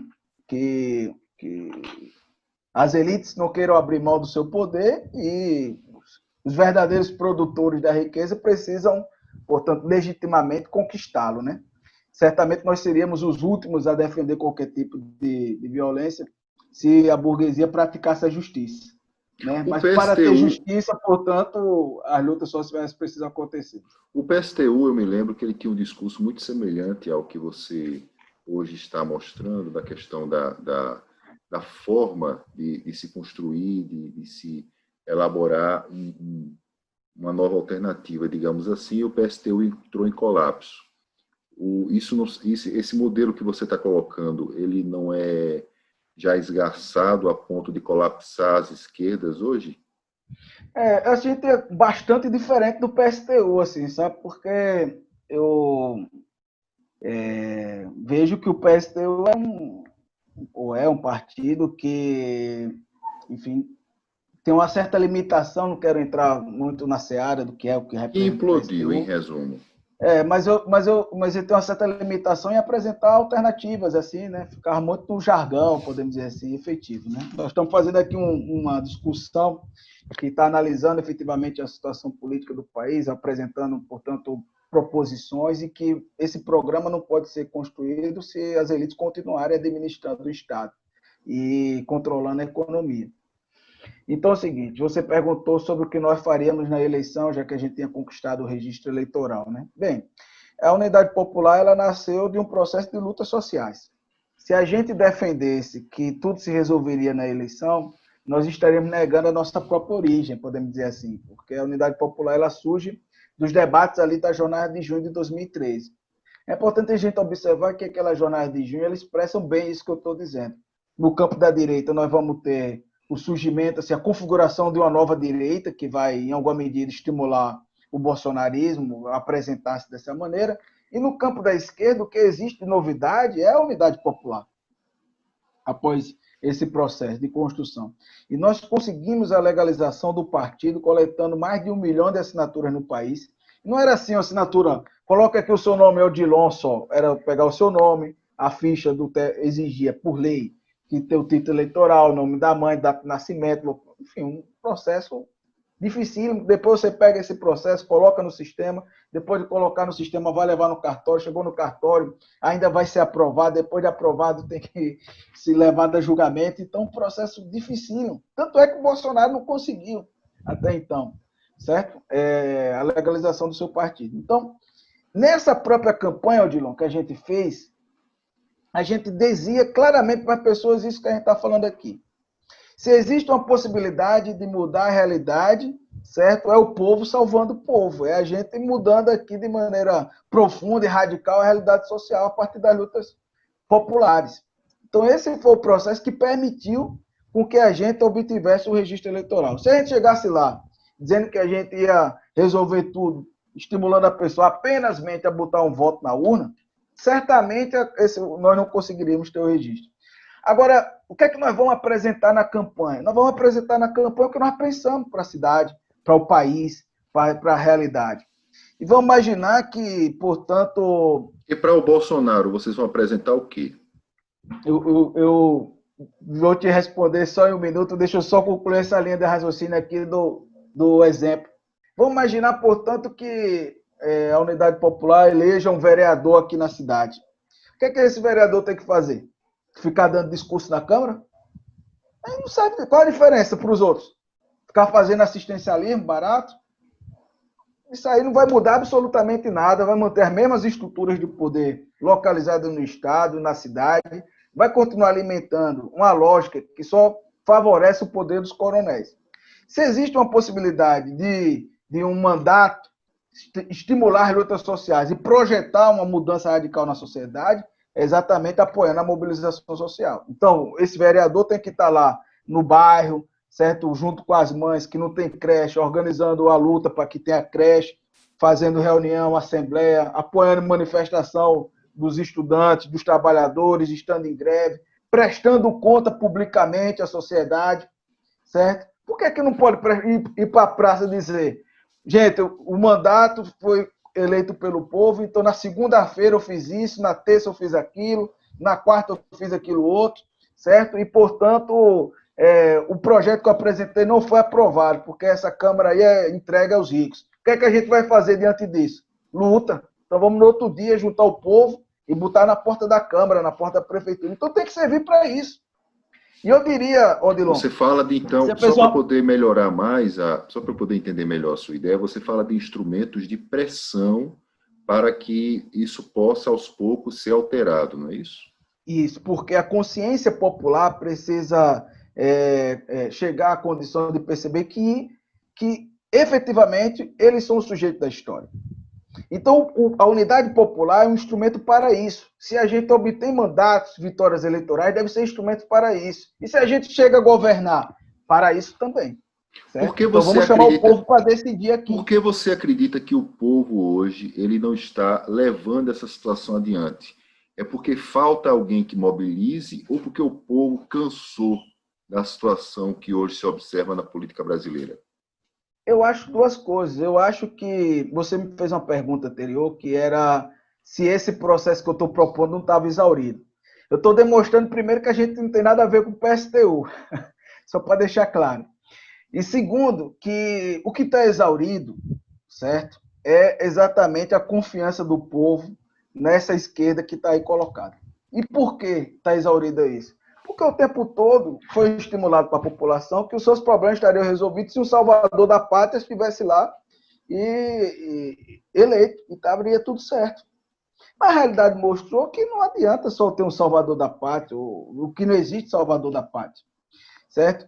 as elites não queiram abrir mão do seu poder e os verdadeiros produtores da riqueza precisam, portanto, legitimamente conquistá-lo, né? Certamente nós seríamos os últimos a defender qualquer tipo de violência se a burguesia praticasse a justiça. Né? Mas para ter justiça, portanto, as lutas sociais precisam acontecer. O PSTU, eu me lembro que ele tinha um discurso muito semelhante ao que você hoje está mostrando, da questão da forma de se construir, de se elaborar uma nova alternativa, digamos assim, e o PSTU entrou em colapso. Esse modelo que você está colocando, ele não é já esgarçado a ponto de colapsar as esquerdas hoje? A gente é bastante diferente do PSTU, assim, sabe? Porque eu vejo que o PSTU é um partido que, enfim, tem uma certa limitação, não quero entrar muito na seara do que é o que E representa o implodiu, em PSTU. resumo. Mas ele tem uma certa limitação em apresentar alternativas, assim, né? Ficar muito no jargão, podemos dizer assim, efetivo, né? Nós estamos fazendo aqui uma discussão que está analisando efetivamente a situação política do país, apresentando, portanto, proposições, e que esse programa não pode ser construído se as elites continuarem administrando o Estado e controlando a economia. Então é o seguinte, você perguntou sobre o que nós faríamos na eleição, já que a gente tinha conquistado o registro eleitoral, né? Bem, a Unidade Popular, ela nasceu de um processo de lutas sociais. Se a gente defendesse que tudo se resolveria na eleição, nós estaríamos negando a nossa própria origem, podemos dizer assim, porque a Unidade Popular, ela surge dos debates ali da jornada de junho de 2013. É importante a gente observar que aquela jornada de junho, ela expressa bem isso que eu estou dizendo. No campo da direita, nós vamos ter o surgimento, assim, a configuração de uma nova direita, que vai, em alguma medida, estimular o bolsonarismo, apresentar-se dessa maneira. E no campo da esquerda, o que existe de novidade é a unidade popular, após esse processo de construção. E nós conseguimos a legalização do partido, coletando mais de 1 milhão de assinaturas no país. Não era assim, a assinatura, coloca aqui o seu nome, é Odilon só, era pegar o seu nome, a ficha exigia, por lei, que ter o título eleitoral, o nome da mãe, data de nascimento, enfim, um processo dificílimo. Depois você pega esse processo, coloca no sistema, depois de colocar no sistema, vai levar no cartório, chegou no cartório, ainda vai ser aprovado, depois de aprovado tem que se levar a julgamento. Então, um processo dificílimo. Tanto é que o Bolsonaro não conseguiu até então, certo? A legalização do seu partido. Então, nessa própria campanha, Odilon, que a gente fez, a gente dizia claramente para as pessoas isso que a gente está falando aqui. Se existe uma possibilidade de mudar a realidade, certo? É o povo salvando o povo. É a gente mudando aqui de maneira profunda e radical a realidade social a partir das lutas populares. Então, esse foi o processo que permitiu com que a gente obtivesse o registro eleitoral. Se a gente chegasse lá dizendo que a gente ia resolver tudo, estimulando a pessoa apenas a botar um voto na urna, certamente nós não conseguiríamos ter o registro. Agora, o que é que nós vamos apresentar na campanha? Nós vamos apresentar na campanha o que nós pensamos para a cidade, para o país, para a realidade. E vamos imaginar que, portanto... E para o Bolsonaro, vocês vão apresentar o quê? Eu vou te responder só em um minuto, deixa eu só concluir essa linha de raciocínio aqui do exemplo. Vamos imaginar, portanto, que a Unidade Popular eleja um vereador aqui na cidade. O que é que esse vereador tem que fazer? Ficar dando discurso na Câmara? Aí não sabe qual a diferença para os outros. Ficar fazendo assistencialismo barato? Isso aí não vai mudar absolutamente nada, vai manter as mesmas estruturas de poder localizadas no Estado, na cidade, vai continuar alimentando uma lógica que só favorece o poder dos coronéis. Se existe uma possibilidade de um mandato estimular as lutas sociais e projetar uma mudança radical na sociedade, é exatamente apoiando a mobilização social. Então, esse vereador tem que estar lá no bairro, certo? Junto com as mães que não tem creche, organizando a luta para que tenha creche, fazendo reunião, assembleia, apoiando manifestação dos estudantes, dos trabalhadores, estando em greve, prestando conta publicamente à sociedade, certo? Por que não pode ir para a praça dizer, gente, o mandato foi eleito pelo povo, então na segunda-feira eu fiz isso, na terça eu fiz aquilo, na quarta eu fiz aquilo outro, certo? E, portanto, o projeto que eu apresentei não foi aprovado, porque essa Câmara aí é entregue aos ricos. O que é que a gente vai fazer diante disso? Luta. Então vamos no outro dia juntar o povo e botar na porta da Câmara, na porta da Prefeitura. Então tem que servir para isso. E eu diria, Odilon... Você fala de, então, pessoa... só para poder melhorar mais, só para poder entender melhor a sua ideia, você fala de instrumentos de pressão para que isso possa, aos poucos, ser alterado, não é isso? Isso, porque a consciência popular precisa chegar à condição de perceber que efetivamente, eles são o sujeito da história. Então, a unidade popular é um instrumento para isso. Se a gente obtém mandatos, vitórias eleitorais, deve ser instrumento para isso. E se a gente chega a governar, para isso também. Certo? Então, vamos chamar o povo para decidir aqui. Por que você acredita que o povo hoje ele não está levando essa situação adiante? É porque falta alguém que mobilize ou porque o povo cansou da situação que hoje se observa na política brasileira? Eu acho duas coisas. Eu acho que você me fez uma pergunta anterior, que era se esse processo que eu estou propondo não estava exaurido. Eu estou demonstrando, primeiro, que a gente não tem nada a ver com o PSTU, só para deixar claro. E segundo, que o que está exaurido, certo, é exatamente a confiança do povo nessa esquerda que está aí colocada. E por que está exaurida isso? Porque o tempo todo foi estimulado para a população que os seus problemas estariam resolvidos se o salvador da pátria estivesse lá e eleito, e estaria tudo certo. Mas a realidade mostrou que não adianta só ter um salvador da pátria, o que não existe salvador da pátria, certo?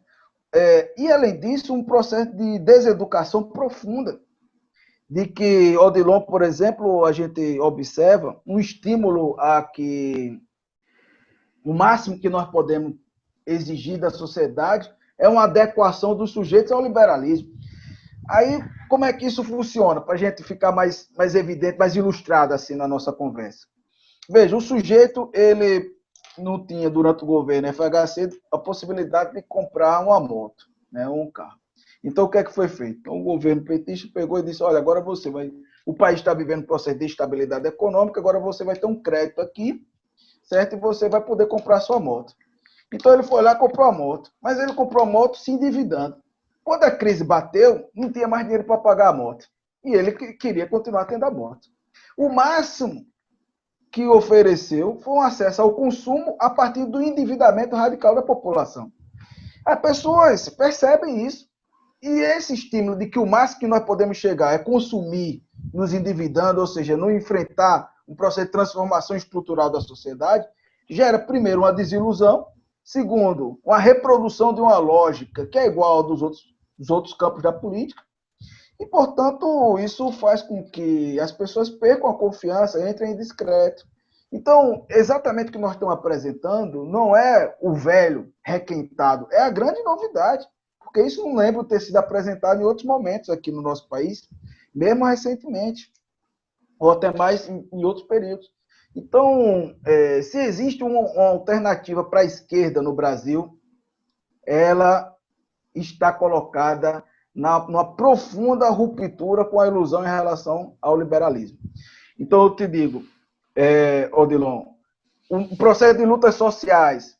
E, além disso, um processo de deseducação profunda, de que Odilon, por exemplo, a gente observa um estímulo a que o máximo que nós podemos exigir da sociedade é uma adequação dos sujeitos ao liberalismo. Aí, como é que isso funciona? Para a gente ficar mais evidente, mais ilustrado assim na nossa conversa. Veja, o sujeito, ele não tinha, durante o governo FHC, a possibilidade de comprar uma moto, né, um carro. Então, o que é que foi feito? Então, o governo petista pegou e disse, olha, agora você vai... O país está vivendo um processo de estabilidade econômica, agora você vai ter um crédito aqui, certo? E você vai poder comprar sua moto. Então, ele foi lá e comprou a moto. Mas ele comprou a moto se endividando. Quando a crise bateu, não tinha mais dinheiro para pagar a moto. E ele queria continuar tendo a moto. O máximo que ofereceu foi um acesso ao consumo a partir do endividamento radical da população. As pessoas percebem isso. E esse estímulo de que o máximo que nós podemos chegar é consumir, nos endividando, ou seja, não enfrentar um processo de transformação estrutural da sociedade, gera, primeiro, uma desilusão, segundo, uma reprodução de uma lógica que é igual ao dos outros campos da política, e, portanto, isso faz com que as pessoas percam a confiança, entrem em descrédito. Então, exatamente o que nós estamos apresentando não é o velho requentado, é a grande novidade, porque isso não lembro ter sido apresentado em outros momentos aqui no nosso país, mesmo recentemente, ou até mais em outros períodos. Então, se existe uma alternativa para a esquerda no Brasil, ela está colocada numa profunda ruptura com a ilusão em relação ao liberalismo. Então, eu te digo, Odilon, um processo de lutas sociais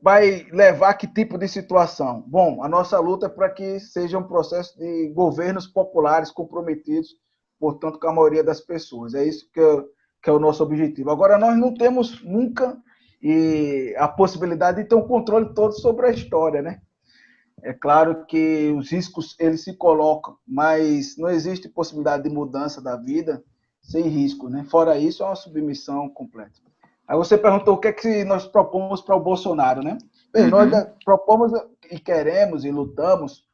vai levar a que tipo de situação? Bom, a nossa luta é para que seja um processo de governos populares comprometidos, portanto, com a maioria das pessoas. É isso que é o nosso objetivo. Agora, nós não temos nunca a possibilidade de ter um controle todo sobre a história, né? É claro que os riscos eles se colocam, mas não existe possibilidade de mudança da vida sem risco, né? Fora isso, é uma submissão completa. Aí você perguntou o que é que nós propomos para o Bolsonaro, né? Bem, nós propomos e queremos e lutamos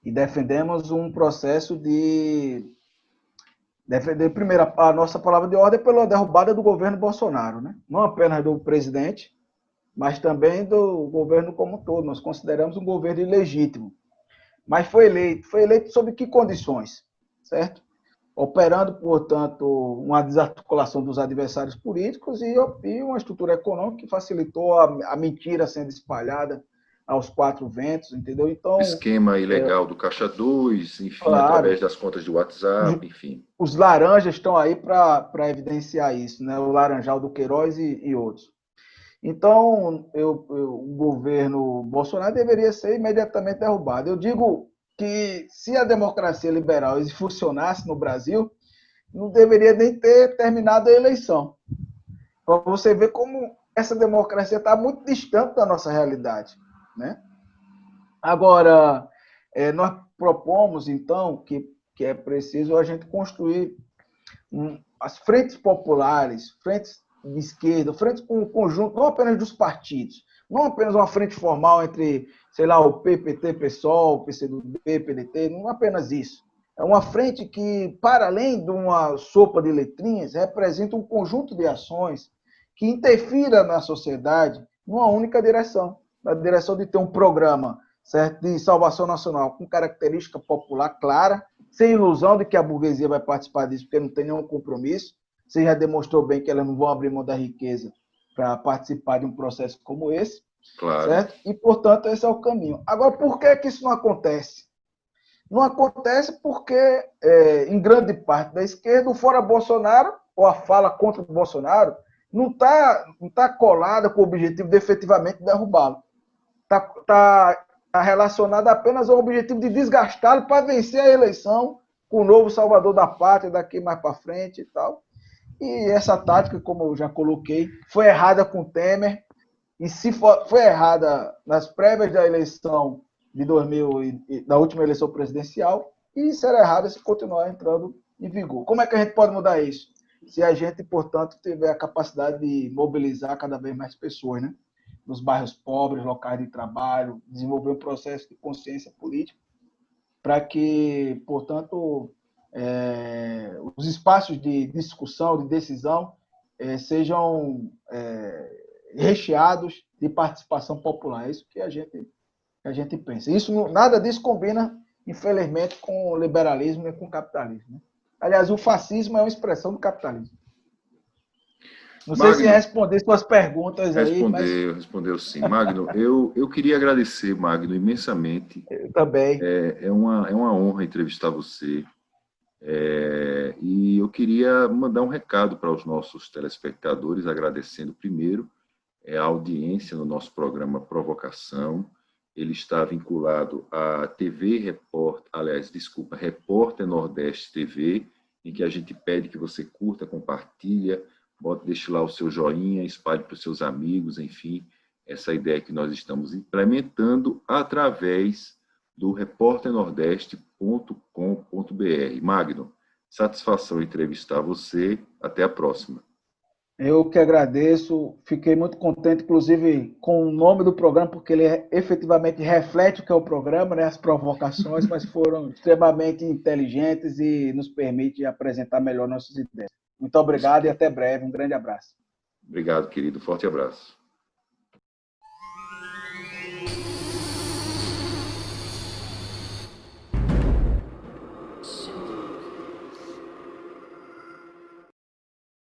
e defendemos um processo de defender, primeiro, a nossa palavra de ordem pela derrubada do governo Bolsonaro, né? Não apenas do presidente, mas também do governo como um todo. Nós consideramos um governo ilegítimo. Mas foi eleito sob que condições, certo? Operando, portanto, uma desarticulação dos adversários políticos e uma estrutura econômica que facilitou a mentira sendo espalhada aos quatro ventos, entendeu? Então, esquema ilegal do Caixa 2, enfim, claro, através das contas de WhatsApp, enfim. Os laranjas estão aí para evidenciar isso, né? O Laranjal do Queiroz e outros. Então, o governo Bolsonaro deveria ser imediatamente derrubado. Eu digo que se a democracia liberal funcionasse no Brasil, não deveria nem ter terminado a eleição. Para você ver como essa democracia está muito distante da nossa realidade, né? Agora, nós propomos, então, que é preciso a gente construir as frentes populares, frentes de esquerda, frente com um conjunto, não apenas dos partidos, não apenas uma frente formal entre, sei lá, o PPT, PSOL, PCdoB, PDT, não apenas isso. É uma frente que, para além de uma sopa de letrinhas, representa um conjunto de ações que interfira na sociedade numa única direção, na direção de ter um programa, certo, de salvação nacional com característica popular clara, sem ilusão de que a burguesia vai participar disso, porque não tem nenhum compromisso. Você já demonstrou bem que elas não vão abrir mão da riqueza para participar de um processo como esse. Claro. Certo? E, portanto, esse é o caminho. Agora, por que isso não acontece? Não acontece porque, em grande parte da esquerda, o fora Bolsonaro, ou a fala contra o Bolsonaro, não tá colada com o objetivo de efetivamente derrubá-lo. Está relacionada apenas ao objetivo de desgastá-lo para vencer a eleição com o novo salvador da pátria daqui mais para frente e tal. E essa tática, como eu já coloquei, foi errada com o Temer, e se foi errada nas prévias da eleição de 2000, da última eleição presidencial, e será errada se continuar entrando em vigor. Como é que a gente pode mudar isso? Se a gente, portanto, tiver a capacidade de mobilizar cada vez mais pessoas, né? Nos bairros pobres, locais de trabalho, desenvolver um processo de consciência política, para que, portanto, os espaços de discussão, de decisão, sejam recheados de participação popular. É isso que a gente pensa. Nada disso combina, infelizmente, com o liberalismo e com o capitalismo. Né? Aliás, o fascismo é uma expressão do capitalismo. Não sei se responder suas perguntas aí, mas... Respondeu sim. Magno, eu queria agradecer, Magno, imensamente. Eu também. É uma honra entrevistar você. E eu queria mandar um recado para os nossos telespectadores, agradecendo primeiro a audiência no nosso programa Provocação. Ele está vinculado à TV Repórter Nordeste TV, em que a gente pede que você curta, compartilha, deixe lá o seu joinha, espalhe para os seus amigos, enfim, essa ideia que nós estamos implementando através do repórternordeste.com.br. Magno, satisfação em entrevistar você. Até a próxima. Eu que agradeço, fiquei muito contente, inclusive, com o nome do programa, porque ele efetivamente reflete o que é o programa, né? As provocações, mas foram extremamente inteligentes e nos permite apresentar melhor nossas ideias. Muito obrigado e até breve. Um grande abraço. Obrigado, querido. Forte abraço.